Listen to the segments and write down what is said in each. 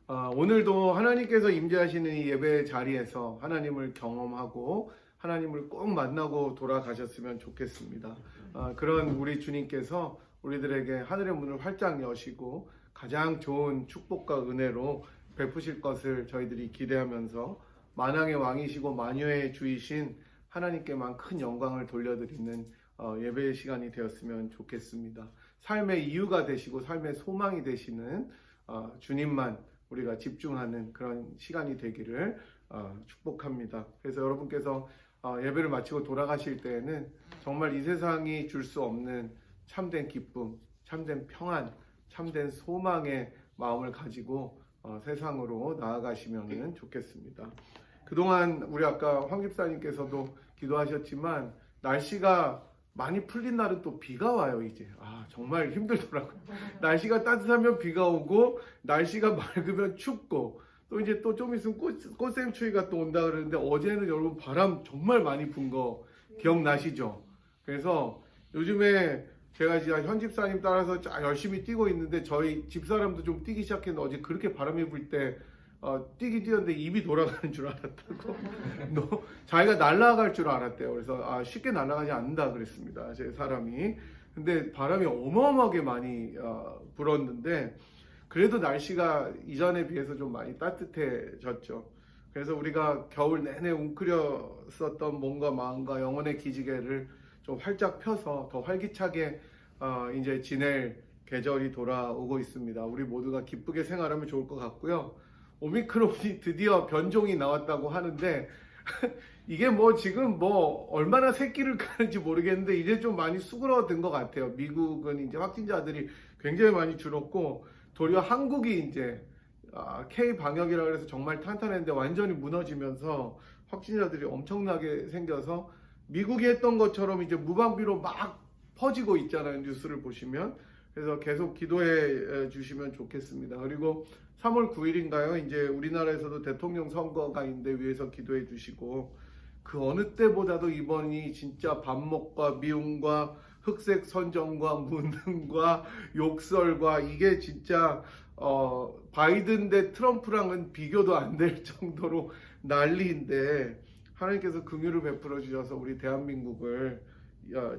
오늘도 하나님께서 임재하시는 이 예배 자리에서 하나님을 경험하고 하나님을 꼭 만나고 돌아가셨으면 좋겠습니다. 그런 우리 주님께서 우리들에게 하늘의 문을 활짝 여시고 가장 좋은 축복과 은혜로 베푸실 것을 저희들이 기대하면서 만왕의 왕이시고 만유의 주이신 하나님께만 큰 영광을 돌려드리는 예배의 시간이 되었으면 좋겠습니다. 삶의 이유가 되시고 삶의 소망이 되시는 주님만 우리가 집중하는 그런 시간이 되기를 축복합니다. 그래서 여러분께서 예배를 마치고 돌아가실 때에는 정말 이 세상이 줄 수 없는 참된 기쁨, 참된 평안, 참된 소망의 마음을 가지고 세상으로 나아가시면 좋겠습니다. 그동안 우리 아까 황 집사님께서도 기도하셨지만 날씨가 많이 풀린 날은 또 비가 와요. 이제 정말 힘들더라고요. 날씨가 따뜻하면 비가 오고 날씨가 맑으면 춥고 또 이제 또 좀 있으면 꽃샘추위가 또 온다 그러는데 어제는 여러분 바람 정말 많이 분 거 기억나시죠? 그래서 요즘에 제가 진짜 현 집사님 따라서 열심히 뛰고 있는데 저희 집사람도 좀 뛰기 시작했는데 어제 그렇게 바람이 불 때 뛰었는데 입이 돌아가는 줄 알았다고 자기가 날아갈 줄 알았대요. 그래서 쉽게 날아가지 않는다 그랬습니다. 제 사람이. 근데 바람이 어마어마하게 많이 불었는데 그래도 날씨가 이전에 비해서 좀 많이 따뜻해졌죠. 그래서 우리가 겨울 내내 웅크렸었던 몸과 마음과 영혼의 기지개를 좀 활짝 펴서 더 활기차게 이제 지낼 계절이 돌아오고 있습니다. 우리 모두가 기쁘게 생활하면 좋을 것 같고요. 오미크론이 드디어 변종이 나왔다고 하는데 이게 지금 얼마나 새끼를 까는지 모르겠는데 이제 좀 많이 수그러든 것 같아요. 미국은 이제 확진자들이 굉장히 많이 줄었고 도리어 한국이 이제 K 방역이라고 해서 정말 탄탄했는데 완전히 무너지면서 확진자들이 엄청나게 생겨서 미국이 했던 것처럼 이제 무방비로 막 퍼지고 있잖아요. 뉴스를 보시면. 그래서 계속 기도해 주시면 좋겠습니다. 그리고 3월 9일인가요? 이제 우리나라에서도 대통령 선거가 있는데 위해서 기도해 주시고 그 어느 때보다도 이번이 진짜 반목과 미움과 흑색 선정과 무능과 욕설과 이게 진짜 바이든 대 트럼프랑은 비교도 안 될 정도로 난리인데 하나님께서 긍휼을 베풀어 주셔서 우리 대한민국을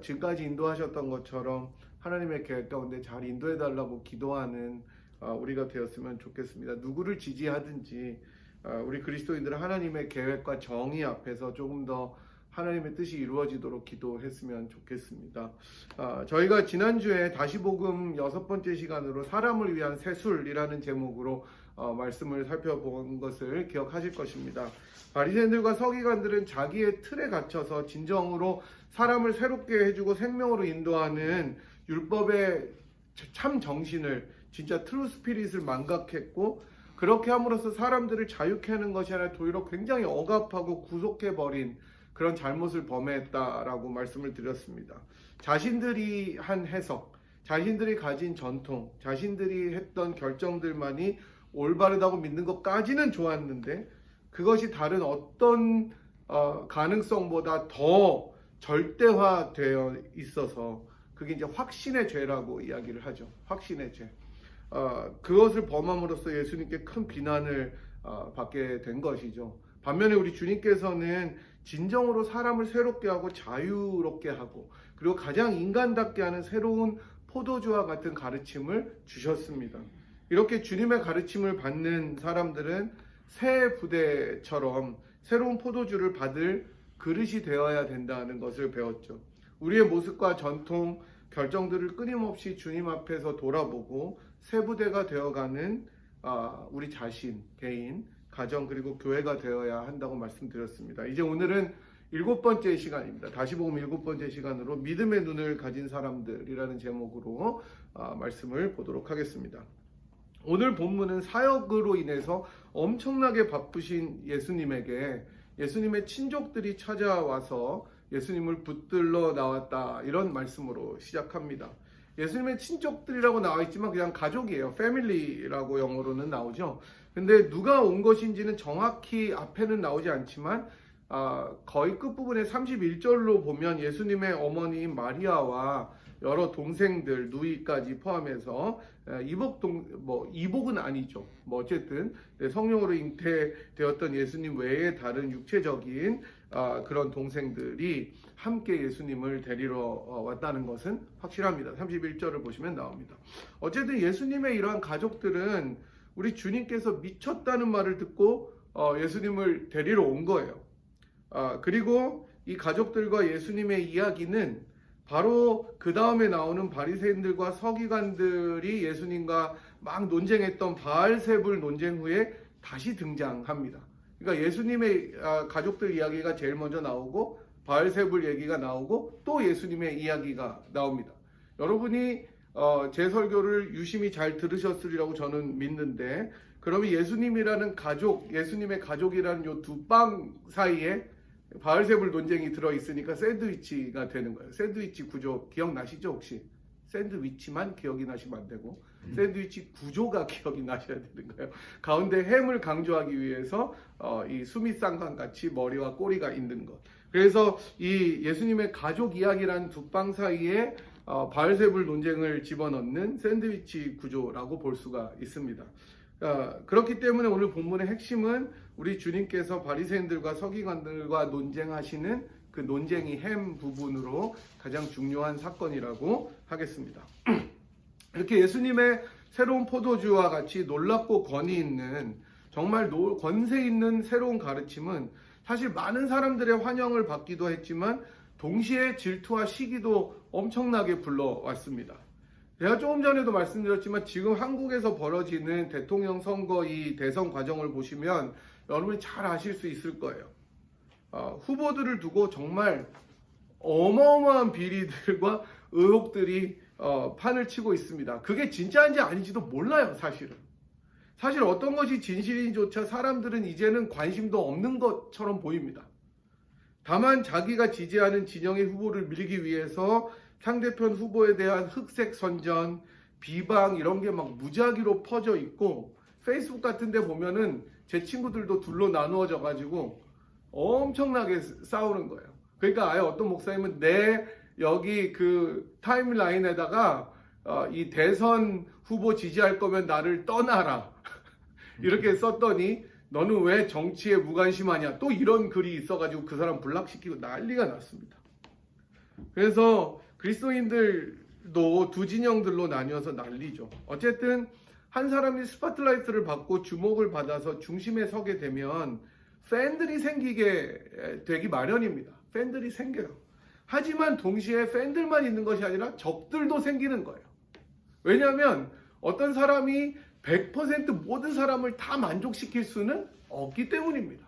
지금까지 인도하셨던 것처럼 하나님의 계획 가운데 잘 인도해 달라고 기도하는 우리가 되었으면 좋겠습니다. 누구를 지지하든지 우리 그리스도인들은 하나님의 계획과 정의 앞에서 조금 더 하나님의 뜻이 이루어지도록 기도했으면 좋겠습니다. 저희가 지난주에 다시복음 6번째 시간으로 사람을 위한 세술이라는 제목으로 말씀을 살펴본 것을 기억하실 것입니다. 바리새인들과 서기관들은 자기의 틀에 갇혀서 진정으로 사람을 새롭게 해주고 생명으로 인도하는 율법의 참 정신을 진짜 트루 스피릿을 망각했고 그렇게 함으로써 사람들을 자유케 하는 것이 아니라 도리어 굉장히 억압하고 구속해버린 그런 잘못을 범했다라고 말씀을 드렸습니다. 자신들이 한 해석, 자신들이 가진 전통, 자신들이 했던 결정들만이 올바르다고 믿는 것까지는 좋았는데 그것이 다른 어떤 가능성보다 더 절대화되어 있어서 그게 이제 확신의 죄라고 이야기를 하죠. 확신의 죄. 그것을 범함으로써 예수님께 큰 비난을 받게 된 것이죠. 반면에 우리 주님께서는 진정으로 사람을 새롭게 하고 자유롭게 하고 그리고 가장 인간답게 하는 새로운 포도주와 같은 가르침을 주셨습니다. 이렇게 주님의 가르침을 받는 사람들은 새 부대처럼 새로운 포도주를 받을 그릇이 되어야 된다는 것을 배웠죠. 우리의 모습과 전통, 결정들을 끊임없이 주님 앞에서 돌아보고 새 부대가 되어가는 우리 자신, 개인, 가정 그리고 교회가 되어야 한다고 말씀드렸습니다. 이제 오늘은 7번째 시간입니다. 다시복음 7번째 시간으로 믿음의 눈을 가진 사람들이라는 제목으로 말씀을 보도록 하겠습니다. 오늘 본문은 사역으로 인해서 엄청나게 바쁘신 예수님에게 예수님의 친족들이 찾아와서 예수님을 붙들러 나왔다 이런 말씀으로 시작합니다. 예수님의 친족들이라고 나와 있지만 그냥 가족이에요. 패밀리라고 영어로는 나오죠. 근데 누가 온 것인지는 정확히 앞에는 나오지 않지만 거의 끝부분에 31절로 보면 예수님의 어머니인 마리아와 여러 동생들, 누이까지 포함해서 이복은 아니죠. 어쨌든 성령으로 잉태되었던 예수님 외에 다른 육체적인 그런 동생들이 함께 예수님을 데리러 왔다는 것은 확실합니다. 31절을 보시면 나옵니다. 어쨌든 예수님의 이러한 가족들은 우리 주님께서 미쳤다는 말을 듣고 예수님을 데리러 온 거예요. 그리고 이 가족들과 예수님의 이야기는 바로 그 다음에 나오는 바리새인들과 서기관들이 예수님과 막 논쟁했던 바알세불 논쟁 후에 다시 등장합니다. 그러니까 예수님의 가족들 이야기가 제일 먼저 나오고 바알세불 얘기가 나오고 또 예수님의 이야기가 나옵니다. 여러분이 제 설교를 유심히 잘 들으셨으리라고 저는 믿는데, 그러면 예수님이라는 가족, 예수님의 가족이라는 요 두 빵 사이에 바알세불 논쟁이 들어있으니까 샌드위치가 되는 거예요. 샌드위치 구조 기억나시죠 혹시? 샌드위치만 기억이 나시면 안 되고 샌드위치 구조가 기억이 나셔야 되는 거예요. 가운데 햄을 강조하기 위해서 이 수미쌍관 같이 머리와 꼬리가 있는 것. 그래서 이 예수님의 가족 이야기라는 두 빵 사이에 바알세불 논쟁을 집어넣는 샌드위치 구조라고 볼 수가 있습니다. 그렇기 때문에 오늘 본문의 핵심은 우리 주님께서 바리새인들과 서기관들과 논쟁하시는 그 논쟁이 햄 부분으로 가장 중요한 사건이라고 하겠습니다. 이렇게 예수님의 새로운 포도주와 같이 놀랍고 권위 있는, 정말 권세 있는 새로운 가르침은 사실 많은 사람들의 환영을 받기도 했지만 동시에 질투와 시기도 엄청나게 불러왔습니다. 제가 조금 전에도 말씀드렸지만 지금 한국에서 벌어지는 대통령 선거 이 대선 과정을 보시면 여러분이 잘 아실 수 있을 거예요. 후보들을 두고 정말 어마어마한 비리들과 의혹들이 판을 치고 있습니다. 그게 진짜인지 아닌지도 몰라요, 사실은. 사실 어떤 것이 진실인지조차 사람들은 이제는 관심도 없는 것처럼 보입니다. 다만 자기가 지지하는 진영의 후보를 밀기 위해서 상대편 후보에 대한 흑색 선전, 비방 이런 게 막 무작위로 퍼져 있고, 페이스북 같은 데 보면은 제 친구들도 둘로 나누어져 가지고 엄청나게 싸우는 거예요. 그러니까 아예 어떤 목사님은 내 여기 그 타임라인에다가 이 대선 후보 지지할 거면 나를 떠나라 이렇게 썼더니 너는 왜 정치에 무관심하냐 또 이런 글이 있어가지고 그 사람 블락시키고 난리가 났습니다. 그래서 그리스도인들도 두 진영들로 나뉘어서 난리죠. 어쨌든 한 사람이 스포트라이트를 받고 주목을 받아서 중심에 서게 되면 팬들이 생기게 되기 마련입니다. 팬들이 생겨요. 하지만 동시에 팬들만 있는 것이 아니라 적들도 생기는 거예요. 왜냐하면 어떤 사람이 100% 모든 사람을 다 만족시킬 수는 없기 때문입니다.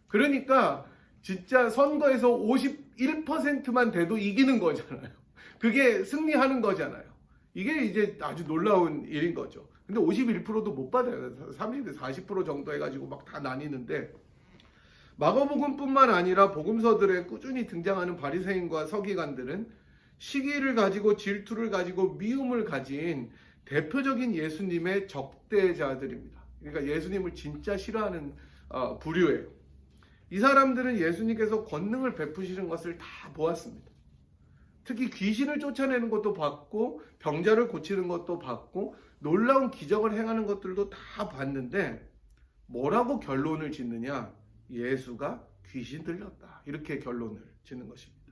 그러니까 진짜 선거에서 51%만 돼도 이기는 거잖아요. 그게 승리하는 거잖아요. 이게 이제 아주 놀라운 일인 거죠. 근데 51%도 못 받아요. 30, 40% 정도 해가지고 막 다 나뉘는데, 마가복음뿐만 아니라 복음서들에 꾸준히 등장하는 바리새인과 서기관들은 시기를 가지고 질투를 가지고 미움을 가진 대표적인 예수님의 적대자들입니다. 그러니까 예수님을 진짜 싫어하는 부류예요. 이 사람들은 예수님께서 권능을 베푸시는 것을 다 보았습니다. 특히 귀신을 쫓아내는 것도 봤고 병자를 고치는 것도 봤고 놀라운 기적을 행하는 것들도 다 봤는데 뭐라고 결론을 짓느냐? 예수가 귀신 들렸다. 이렇게 결론을 짓는 것입니다.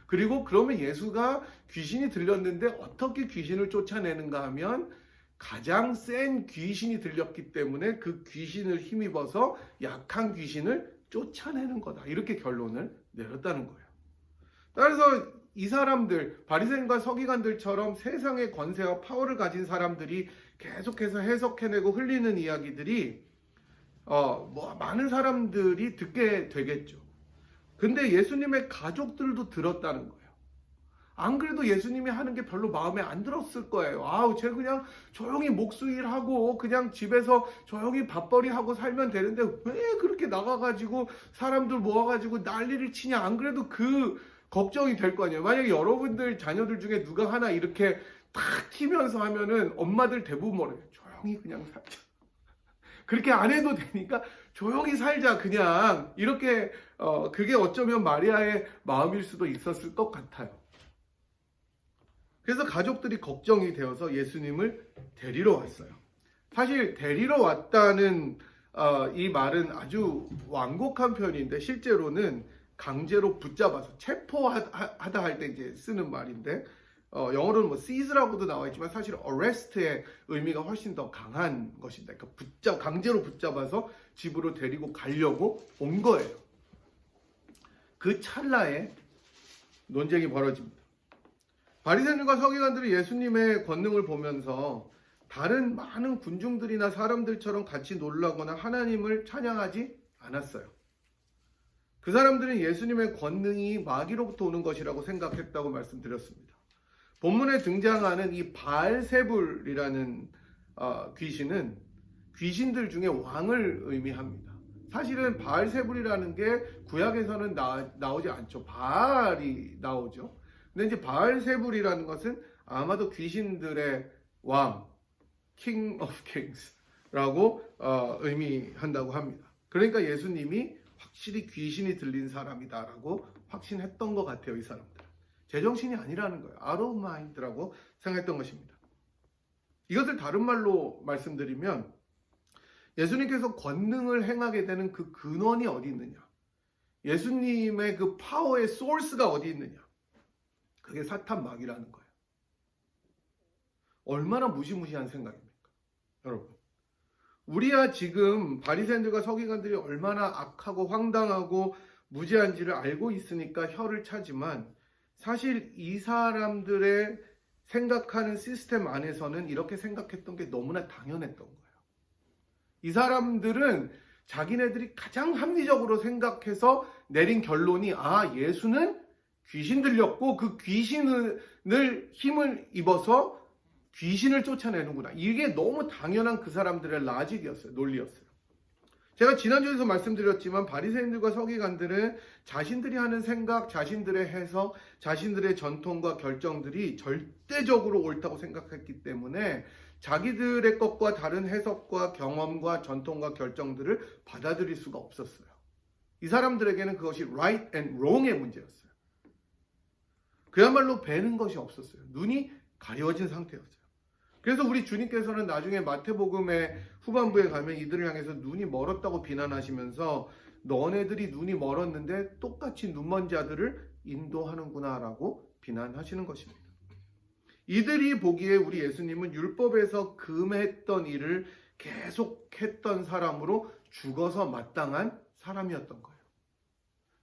그리고 그러면 예수가 귀신이 들렸는데 어떻게 귀신을 쫓아내는가 하면 가장 센 귀신이 들렸기 때문에 그 귀신을 힘입어서 약한 귀신을 쫓아내는 거다. 이렇게 결론을 내렸다는 거예요. 따라서 이 사람들, 바리새인과 서기관들처럼 세상의 권세와 파워를 가진 사람들이 계속해서 해석해내고 흘리는 이야기들이 많은 사람들이 듣게 되겠죠. 근데 예수님의 가족들도 들었다는 거예요. 안 그래도 예수님이 하는 게 별로 마음에 안 들었을 거예요. 아우, 쟤 그냥 조용히 목수일하고 그냥 집에서 조용히 밥벌이하고 살면 되는데 왜 그렇게 나가가지고 사람들 모아가지고 난리를 치냐. 안 그래도 그 걱정이 될 거 아니에요. 만약에 여러분들 자녀들 중에 누가 하나 이렇게 탁 튀면서 하면은 엄마들 대부분 뭐래요? 조용히 그냥 살자. 그렇게 안 해도 되니까 조용히 살자 그냥. 이렇게 그게 어쩌면 마리아의 마음일 수도 있었을 것 같아요. 그래서 가족들이 걱정이 되어서 예수님을 데리러 왔어요. 사실 데리러 왔다는 이 말은 아주 완곡한 표현인데 실제로는 강제로 붙잡아서 체포하다 할 때 이제 쓰는 말인데 영어로는 뭐 seize라고도 나와 있지만 사실 arrest의 의미가 훨씬 더 강한 것입니다. 그러니까 강제로 붙잡아서 집으로 데리고 가려고 온 거예요. 그 찰나에 논쟁이 벌어집니다. 바리새인들과 서기관들이 예수님의 권능을 보면서 다른 많은 군중들이나 사람들처럼 같이 놀라거나 하나님을 찬양하지 않았어요. 그 사람들은 예수님의 권능이 마귀로부터 오는 것이라고 생각했다고 말씀드렸습니다. 본문에 등장하는 이 바알세불이라는 귀신은 귀신들 중에 왕을 의미합니다. 사실은 바알세불이라는 게 구약에서는 나오지 않죠. 바알이 나오죠. 근데 이제 바알세불이라는 것은 아마도 귀신들의 왕, King of Kings라고 의미한다고 합니다. 그러니까 예수님이 확실히 귀신이 들린 사람이다라고 확신했던 것 같아요. 이 사람들. 제정신이 아니라는 거예요. out of mind라고 생각했던 것입니다. 이것을 다른 말로 말씀드리면 예수님께서 권능을 행하게 되는 그 근원이 어디 있느냐, 예수님의 그 파워의 소스가 어디 있느냐, 그게 사탄 마귀라는 거예요. 얼마나 무시무시한 생각입니까? 여러분, 우리야 지금 바리새인들과 서기관들이 얼마나 악하고 황당하고 무지한지를 알고 있으니까 혀를 차지만 사실 이 사람들의 생각하는 시스템 안에서는 이렇게 생각했던 게 너무나 당연했던 거예요. 이 사람들은 자기네들이 가장 합리적으로 생각해서 내린 결론이 예수는 귀신 들렸고 그 귀신을 힘을 입어서 귀신을 쫓아내는구나. 이게 너무 당연한 그 사람들의 라직이었어요. 논리였어요. 제가 지난주에서 말씀드렸지만 바리새인들과 서기관들은 자신들이 하는 생각, 자신들의 해석, 자신들의 전통과 결정들이 절대적으로 옳다고 생각했기 때문에 자기들의 것과 다른 해석과 경험과 전통과 결정들을 받아들일 수가 없었어요. 이 사람들에게는 그것이 right and wrong의 문제였어요. 그야말로 배는 것이 없었어요. 눈이 가려진 상태였어요. 그래서 우리 주님께서는 나중에 마태복음의 후반부에 가면 이들을 향해서 눈이 멀었다고 비난하시면서 너네들이 눈이 멀었는데 똑같이 눈먼 자들을 인도하는구나 라고 비난하시는 것입니다. 이들이 보기에 우리 예수님은 율법에서 금했던 일을 계속했던 사람으로 죽어서 마땅한 사람이었던 거예요.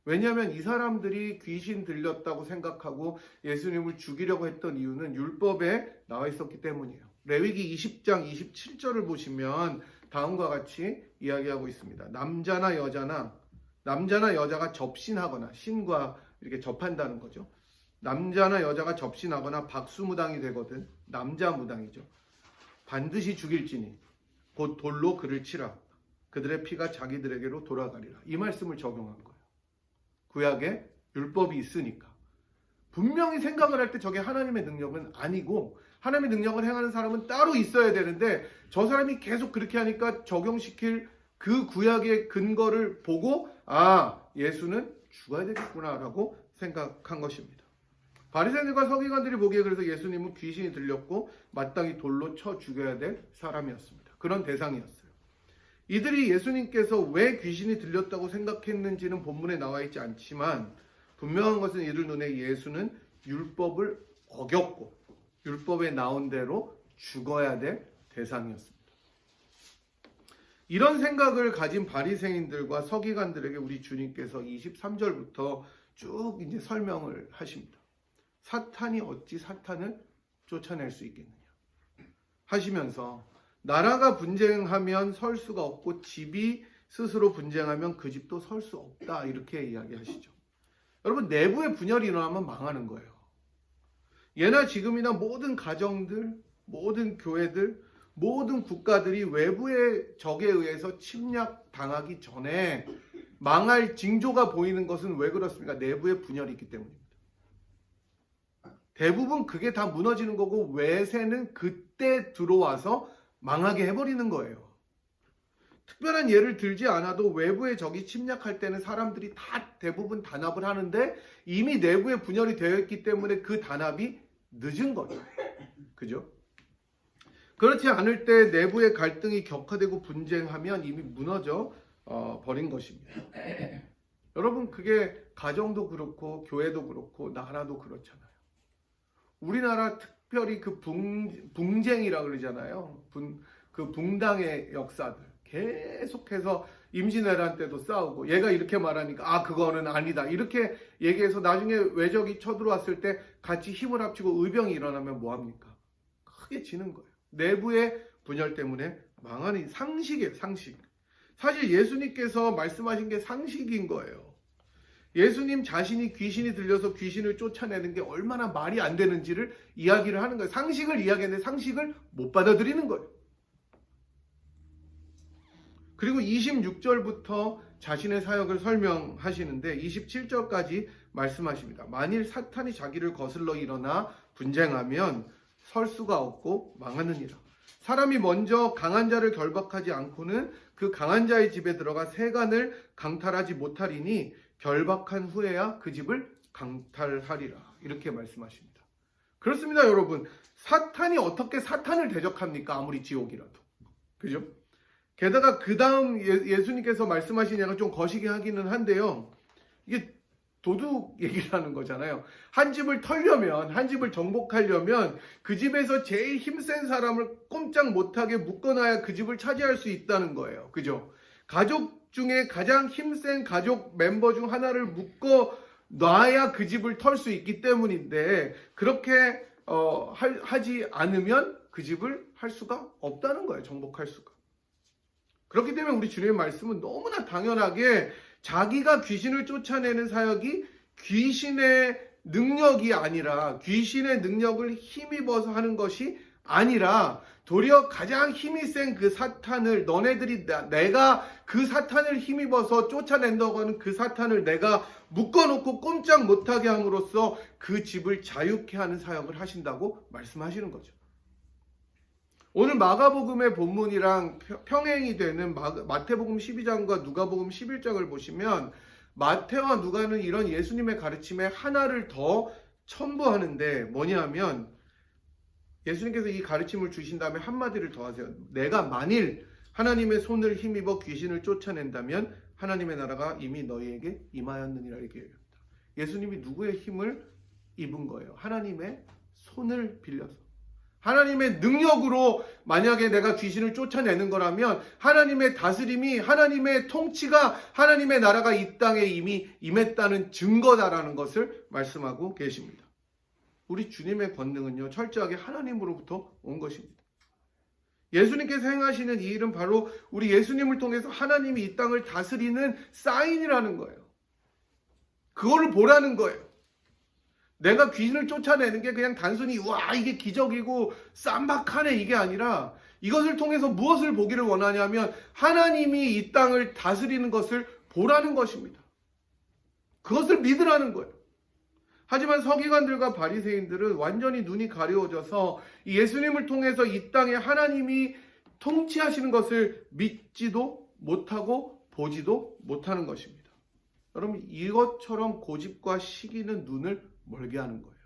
왜냐하면 이 사람들이 귀신 들렸다고 생각하고 예수님을 죽이려고 했던 이유는 율법에 나와 있었기 때문이에요. 레위기 20장 27절을 보시면 다음과 같이 이야기하고 있습니다. 남자나 여자가 접신하거나, 신과 이렇게 접한다는 거죠. 남자나 여자가 접신하거나 박수무당이 되거든, 남자 무당이죠. 반드시 죽일지니 곧 돌로 그를 치라. 그들의 피가 자기들에게로 돌아가리라. 이 말씀을 적용한 거예요. 구약에 율법이 있으니까. 분명히 생각을 할 때 저게 하나님의 능력은 아니고 하나님의 능력을 행하는 사람은 따로 있어야 되는데 저 사람이 계속 그렇게 하니까 적용시킬 그 구약의 근거를 보고 예수는 죽어야 되겠구나 라고 생각한 것입니다. 바리새인들과 서기관들이 보기에 그래서 예수님은 귀신이 들렸고 마땅히 돌로 쳐 죽여야 될 사람이었습니다. 그런 대상이었어요. 이들이 예수님께서 왜 귀신이 들렸다고 생각했는지는 본문에 나와 있지 않지만 분명한 것은 이들 눈에 예수는 율법을 어겼고 율법에 나온 대로 죽어야 될 대상이었습니다. 이런 생각을 가진 바리새인들과 서기관들에게 우리 주님께서 23절부터 쭉 이제 설명을 하십니다. 사탄이 어찌 사탄을 쫓아낼 수 있겠느냐 하시면서 나라가 분쟁하면 설 수가 없고 집이 스스로 분쟁하면 그 집도 설 수 없다 이렇게 이야기하시죠. 여러분, 내부의 분열이 일어나면 망하는 거예요. 예나 지금이나 모든 가정들, 모든 교회들, 모든 국가들이 외부의 적에 의해서 침략당하기 전에 망할 징조가 보이는 것은 왜 그렇습니까? 내부의 분열이 있기 때문입니다. 대부분 그게 다 무너지는 거고 외세는 그때 들어와서 망하게 해버리는 거예요. 특별한 예를 들지 않아도 외부의 적이 침략할 때는 사람들이 다 대부분 단합을 하는데 이미 내부에 분열이 되어 있기 때문에 그 단합이 늦은 거죠. 그죠? 그렇지 않을 때 내부의 갈등이 격화되고 분쟁하면 이미 무너져 버린 것입니다. 여러분, 그게 가정도 그렇고 교회도 그렇고 나라도 그렇잖아요. 우리나라 특별히 그 붕쟁이라 그러잖아요. 그 붕당의 역사들 계속해서 임진왜란 때도 싸우고, 얘가 이렇게 말하니까 그거는 아니다 이렇게 얘기해서 나중에 외적이 쳐들어왔을 때 같이 힘을 합치고 의병이 일어나면 뭐합니까? 크게 지는 거예요. 내부의 분열 때문에 망하는 상식이에요. 상식. 사실 예수님께서 말씀하신 게 상식인 거예요. 예수님 자신이 귀신이 들려서 귀신을 쫓아내는 게 얼마나 말이 안 되는지를 이야기를 하는 거예요. 상식을 이야기하는데 상식을 못 받아들이는 거예요. 그리고 26절부터 자신의 사역을 설명하시는데 27절까지 말씀하십니다. 만일 사탄이 자기를 거슬러 일어나 분쟁하면 설 수가 없고 망하느니라. 사람이 먼저 강한 자를 결박하지 않고는 그 강한 자의 집에 들어가 세간을 강탈하지 못하리니 결박한 후에야 그 집을 강탈하리라. 이렇게 말씀하십니다. 그렇습니다, 여러분. 사탄이 어떻게 사탄을 대적합니까? 아무리 지옥이라도. 그죠? 게다가 그 다음 예수님께서 말씀하신 얘기가 좀 거시기 하기는 한데요. 이게 도둑 얘기를 하는 거잖아요. 한 집을 털려면, 한 집을 정복하려면 그 집에서 제일 힘센 사람을 꼼짝 못하게 묶어놔야 그 집을 차지할 수 있다는 거예요. 그죠? 가족 중에 가장 힘센 가족 멤버 중 하나를 묶어놔야 그 집을 털 수 있기 때문인데, 그렇게 하지 않으면 그 집을 할 수가 없다는 거예요. 정복할 수가. 그렇기 때문에 우리 주님의 말씀은 너무나 당연하게 자기가 귀신을 쫓아내는 사역이 귀신의 능력이 아니라, 귀신의 능력을 힘입어서 하는 것이 아니라 도리어 가장 힘이 센 그 사탄을, 너네들이 내가 그 사탄을 힘입어서 쫓아낸다고 하는 그 사탄을 내가 묶어놓고 꼼짝 못하게 함으로써 그 집을 자유케 하는 사역을 하신다고 말씀하시는 거죠. 오늘 마가복음의 본문이랑 평행이 되는 마태복음 12장과 누가복음 11장을 보시면 마태와 누가는 이런 예수님의 가르침에 하나를 더 첨부하는데 뭐냐면, 예수님께서 이 가르침을 주신 다음에 한마디를 더 하세요. 내가 만일 하나님의 손을 힘입어 귀신을 쫓아낸다면 하나님의 나라가 이미 너희에게 임하였느니라 이렇게 얘기합니다. 예수님이 누구의 힘을 입은 거예요? 하나님의 손을 빌려서. 하나님의 능력으로 만약에 내가 귀신을 쫓아내는 거라면 하나님의 다스림이, 하나님의 통치가, 하나님의 나라가 이 땅에 이미 임했다는 증거다라는 것을 말씀하고 계십니다. 우리 주님의 권능은요, 철저하게 하나님으로부터 온 것입니다. 예수님께서 행하시는 이 일은 바로 우리 예수님을 통해서 하나님이 이 땅을 다스리는 사인이라는 거예요. 그거를 보라는 거예요. 내가 귀신을 쫓아내는 게 그냥 단순히 와 이게 기적이고 쌈박하네 이게 아니라, 이것을 통해서 무엇을 보기를 원하냐면 하나님이 이 땅을 다스리는 것을 보라는 것입니다. 그것을 믿으라는 거예요. 하지만 서기관들과 바리새인들은 완전히 눈이 가려워져서 예수님을 통해서 이 땅에 하나님이 통치하시는 것을 믿지도 못하고 보지도 못하는 것입니다. 여러분, 이것처럼 고집과 시기는 눈을 멀게 하는 거예요.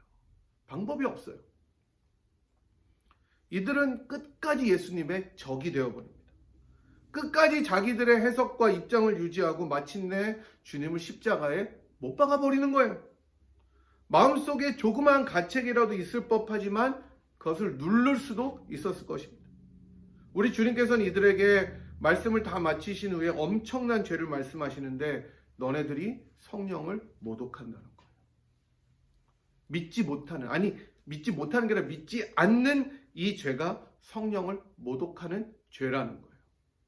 방법이 없어요. 이들은 끝까지 예수님의 적이 되어버립니다. 끝까지 자기들의 해석과 입장을 유지하고 마침내 주님을 십자가에 못 박아버리는 거예요. 마음속에 조그마한 가책이라도 있을 법하지만 그것을 누를 수도 있었을 것입니다. 우리 주님께서는 이들에게 말씀을 다 마치신 후에 엄청난 죄를 말씀하시는데, 너네들이 성령을 모독한다는 거예요. 믿지 못하는 게 아니라 믿지 않는 이 죄가 성령을 모독하는 죄라는 거예요.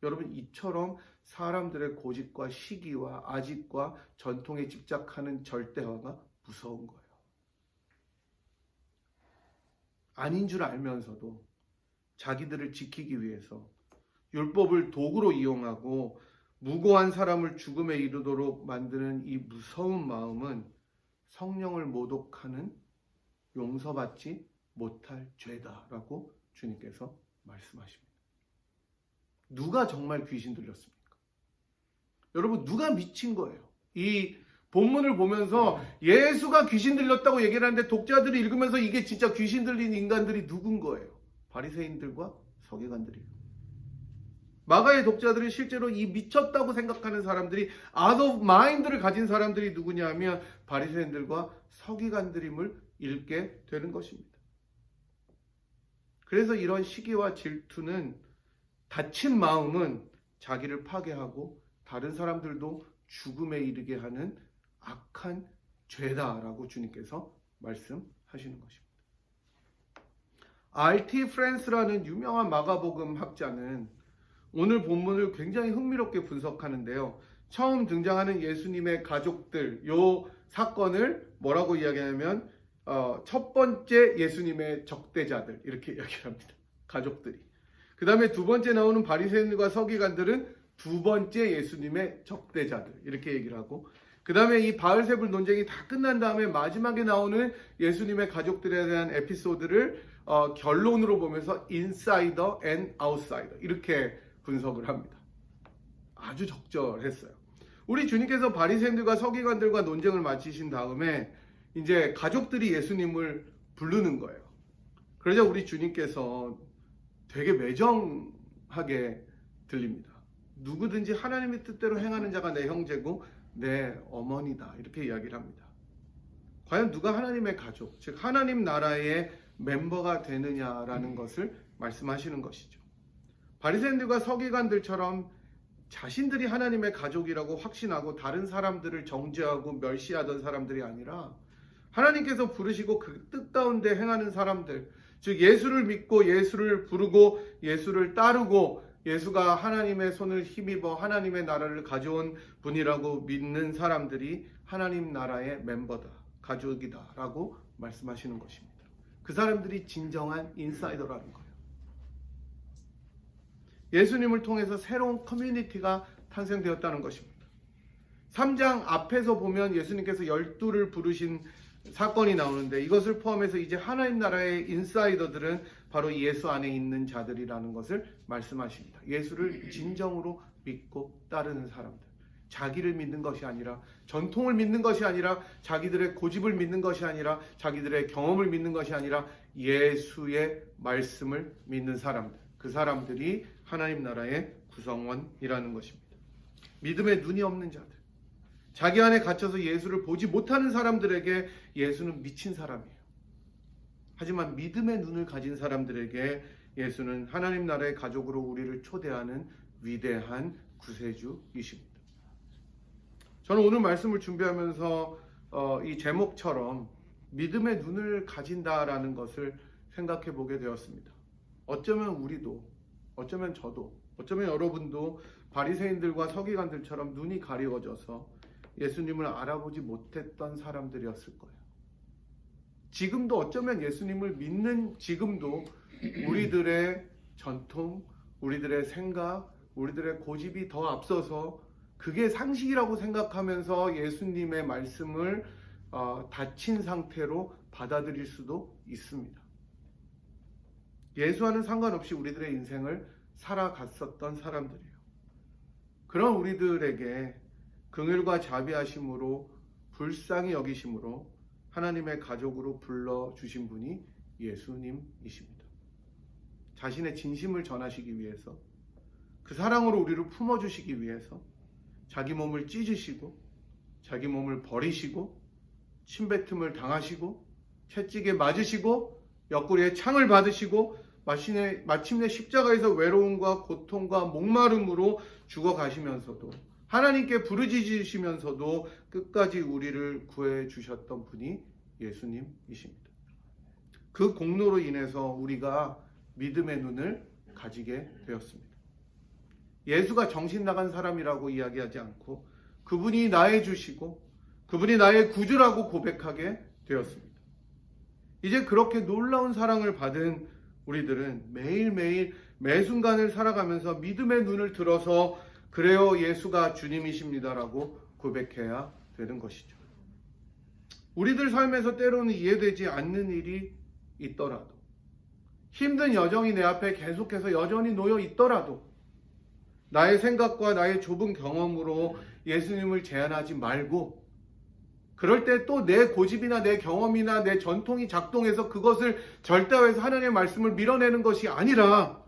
여러분, 이처럼 사람들의 고집과 시기와 아집과 전통에 집착하는 절대화가 무서운 거예요. 아닌 줄 알면서도 자기들을 지키기 위해서 율법을 도구로 이용하고 무고한 사람을 죽음에 이르도록 만드는 이 무서운 마음은 성령을 모독하는 용서받지 못할 죄다라고 주님께서 말씀하십니다. 누가 정말 귀신 들렸습니까? 여러분, 누가 미친 거예요? 이 본문을 보면서 예수가 귀신 들렸다고 얘기를 하는데 독자들이 읽으면서 이게 진짜 귀신 들린 인간들이 누군 거예요? 바리새인들과 서기관들이에요. 마가의 독자들은 실제로 이 미쳤다고 생각하는 사람들이 out of mind를 가진 사람들이 누구냐 하면 바리새인들과 서기관들임을 읽게 되는 것입니다. 그래서 이런 시기와 질투는 다친 마음은 자기를 파괴하고 다른 사람들도 죽음에 이르게 하는 악한 죄다라고 주님께서 말씀하시는 것입니다. R.T. 프랜스라는 유명한 마가복음 학자는 오늘 본문을 굉장히 흥미롭게 분석하는데요. 처음 등장하는 예수님의 가족들, 요 사건을 뭐라고 이야기하냐면 첫 번째 예수님의 적대자들 이렇게 이야기를 합니다. 가족들이. 그 다음에 두 번째 나오는 바리새인과 서기관들은 두 번째 예수님의 적대자들 이렇게 얘기를 하고, 그 다음에 이 바알세불 논쟁이 다 끝난 다음에 마지막에 나오는 예수님의 가족들에 대한 에피소드를 결론으로 보면서 인사이더 앤 아웃사이더 이렇게 분석을 합니다. 아주 적절했어요. 우리 주님께서 바리새인들과 서기관들과 논쟁을 마치신 다음에 이제 가족들이 예수님을 부르는 거예요. 그러자 우리 주님께서 되게 매정하게 들립니다. 누구든지 하나님의 뜻대로 행하는 자가 내 형제고 내 어머니다 이렇게 이야기를 합니다. 과연 누가 하나님의 가족, 즉 하나님 나라의 멤버가 되느냐라는 것을 말씀하시는 것이죠. 바리새인들과 서기관들처럼 자신들이 하나님의 가족이라고 확신하고 다른 사람들을 정죄하고 멸시하던 사람들이 아니라 하나님께서 부르시고 그 뜻 가운데 행하는 사람들, 즉 예수를 믿고 예수를 부르고 예수를 따르고 예수가 하나님의 손을 힘입어 하나님의 나라를 가져온 분이라고 믿는 사람들이 하나님 나라의 멤버다, 가족이다 라고 말씀하시는 것입니다. 그 사람들이 진정한 인사이더라는 거예요. 예수님을 통해서 새로운 커뮤니티가 탄생되었다는 것입니다. 3장 앞에서 보면 예수님께서 12를 부르신 사건이 나오는데 이것을 포함해서 이제 하나님 나라의 인사이더들은 바로 예수 안에 있는 자들이라는 것을 말씀하십니다. 예수를 진정으로 믿고 따르는 사람들. 자기를 믿는 것이 아니라, 전통을 믿는 것이 아니라, 자기들의 고집을 믿는 것이 아니라, 자기들의 경험을 믿는 것이 아니라 예수의 말씀을 믿는 사람들. 그 사람들이 하나님 나라의 구성원이라는 것입니다. 믿음의 눈이 없는 자들, 자기 안에 갇혀서 예수를 보지 못하는 사람들에게 예수는 미친 사람이에요. 하지만 믿음의 눈을 가진 사람들에게 예수는 하나님 나라의 가족으로 우리를 초대하는 위대한 구세주이십니다. 저는 오늘 말씀을 준비하면서 이 제목처럼 믿음의 눈을 가진다라는 것을 생각해 보게 되었습니다. 어쩌면 우리도, 어쩌면 저도, 어쩌면 여러분도 바리새인들과 서기관들처럼 눈이 가리워져서 예수님을 알아보지 못했던 사람들이었을 거예요. 지금도 어쩌면 예수님을 믿는 지금도 우리들의 전통, 우리들의 생각, 우리들의 고집이 더 앞서서 그게 상식이라고 생각하면서 예수님의 말씀을 닫힌 상태로 받아들일 수도 있습니다. 예수와는 상관없이 우리들의 인생을 살아갔었던 사람들이에요. 그런 우리들에게 긍휼과 자비하심으로 불쌍히 여기심으로 하나님의 가족으로 불러주신 분이 예수님이십니다. 자신의 진심을 전하시기 위해서, 그 사랑으로 우리를 품어주시기 위해서 자기 몸을 찢으시고 자기 몸을 버리시고 침뱉음을 당하시고 채찍에 맞으시고 옆구리에 창을 받으시고 마침내 십자가에서 외로움과 고통과 목마름으로 죽어가시면서도 하나님께 부르짖으시면서도 끝까지 우리를 구해 주셨던 분이 예수님이십니다. 그 공로로 인해서 우리가 믿음의 눈을 가지게 되었습니다. 예수가 정신 나간 사람이라고 이야기하지 않고 그분이 나의 주시고 그분이 나의 구주라고 고백하게 되었습니다. 이제 그렇게 놀라운 사랑을 받은 우리들은 매일매일 매 순간을 살아가면서 믿음의 눈을 들어서 그래요, 예수가 주님이십니다라고 고백해야 되는 것이죠. 우리들 삶에서 때로는 이해되지 않는 일이 있더라도, 힘든 여정이 내 앞에 계속해서 여전히 놓여 있더라도 나의 생각과 나의 좁은 경험으로 예수님을 제한하지 말고 그럴 때 또 내 고집이나 내 경험이나 내 전통이 작동해서 그것을 절대화해서 하나님의 말씀을 밀어내는 것이 아니라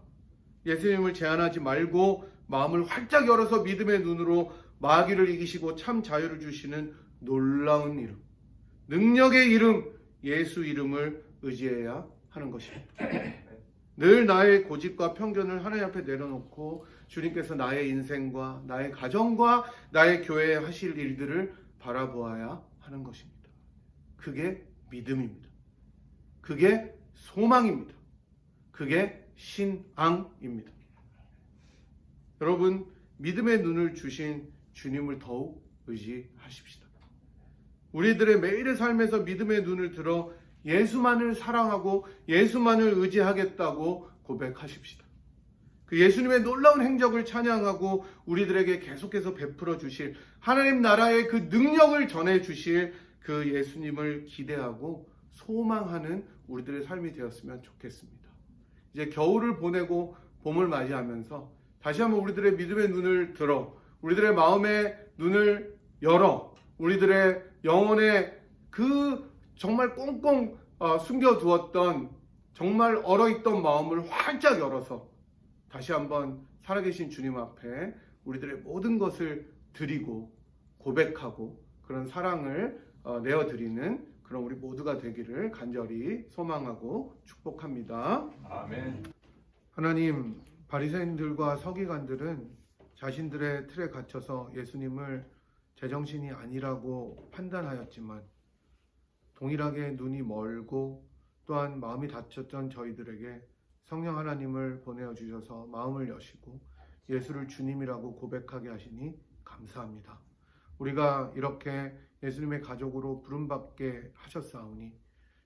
예수님을 제한하지 말고 마음을 활짝 열어서 믿음의 눈으로 마귀를 이기시고 참 자유를 주시는 놀라운 이름, 능력의 이름, 예수 이름을 의지해야 하는 것입니다. 늘 나의 고집과 편견을 하나님 앞에 내려놓고 주님께서 나의 인생과 나의 가정과 나의 교회에 하실 일들을 바라보아야 하는 것입니다. 그게 믿음입니다. 그게 소망입니다. 그게 신앙입니다. 여러분, 믿음의 눈을 주신 주님을 더욱 의지하십시다. 우리들의 매일의 삶에서 믿음의 눈을 들어 예수만을 사랑하고 예수만을 의지하겠다고 고백하십시다. 그 예수님의 놀라운 행적을 찬양하고 우리들에게 계속해서 베풀어 주실 하나님 나라의 그 능력을 전해 주실 그 예수님을 기대하고 소망하는 우리들의 삶이 되었으면 좋겠습니다. 이제 겨울을 보내고 봄을 맞이하면서 다시 한번 우리들의 믿음의 눈을 들어 우리들의 마음의 눈을 열어 우리들의 영혼의 그 정말 꽁꽁 숨겨두었던 정말 얼어있던 마음을 활짝 열어서 다시 한번 살아계신 주님 앞에 우리들의 모든 것을 드리고 고백하고 그런 사랑을 내어드리는 그런 우리 모두가 되기를 간절히 소망하고 축복합니다. 아멘. 하나님, 바리새인들과 서기관들은 자신들의 틀에 갇혀서 예수님을 제정신이 아니라고 판단하였지만 동일하게 눈이 멀고 또한 마음이 닫혔던 저희들에게 성령 하나님을 보내어 주셔서 마음을 여시고 예수를 주님이라고 고백하게 하시니 감사합니다. 우리가 이렇게 예수님의 가족으로 부름받게 하셨사오니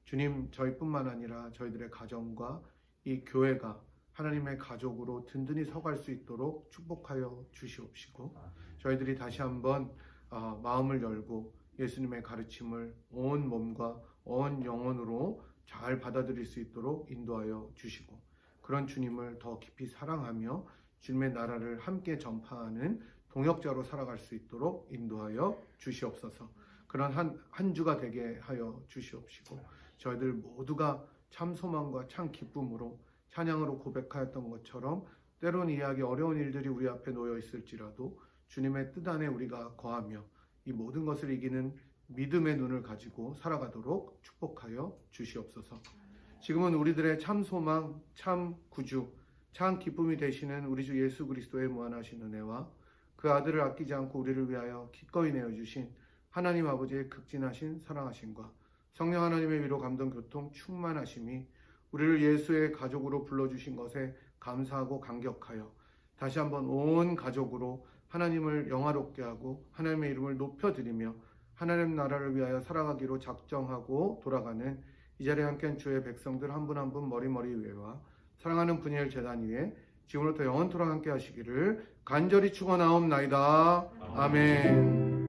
주님, 저희뿐만 아니라 저희들의 가정과 이 교회가 하나님의 가족으로 든든히 서갈 수 있도록 축복하여 주시옵시고 저희들이 다시 한번 마음을 열고 예수님의 가르침을 온 몸과 온 영혼으로 잘 받아들일 수 있도록 인도하여 주시고 그런 주님을 더 깊이 사랑하며 주님의 나라를 함께 전파하는 동역자로 살아갈 수 있도록 인도하여 주시옵소서. 그런 한 주가 되게 하여 주시옵시고 저희들 모두가 참 소망과 참 기쁨으로 찬양으로 고백하였던 것처럼 때론 이해하기 어려운 일들이 우리 앞에 놓여 있을지라도 주님의 뜻 안에 우리가 거하며 이 모든 것을 이기는 믿음의 눈을 가지고 살아가도록 축복하여 주시옵소서. 지금은 우리들의 참 소망, 참 구주, 참 기쁨이 되시는 우리 주 예수 그리스도의 무한하신 은혜와 그 아들을 아끼지 않고 우리를 위하여 기꺼이 내어주신 하나님 아버지의 극진하신 사랑하심과 성령 하나님의 위로 감동 교통 충만하심이 우리를 예수의 가족으로 불러주신 것에 감사하고 감격하여 다시 한번 온 가족으로 하나님을 영화롭게 하고 하나님의 이름을 높여드리며 하나님 나라를 위하여 살아가기로 작정하고 돌아가는 이 자리에 함께한 주의 백성들 한 분 한 분 머리머리 위에와 사랑하는 분이엘 재단 위에 지금부터 영원토록 함께 하시기를 간절히 축원하옵나이다. 아멘.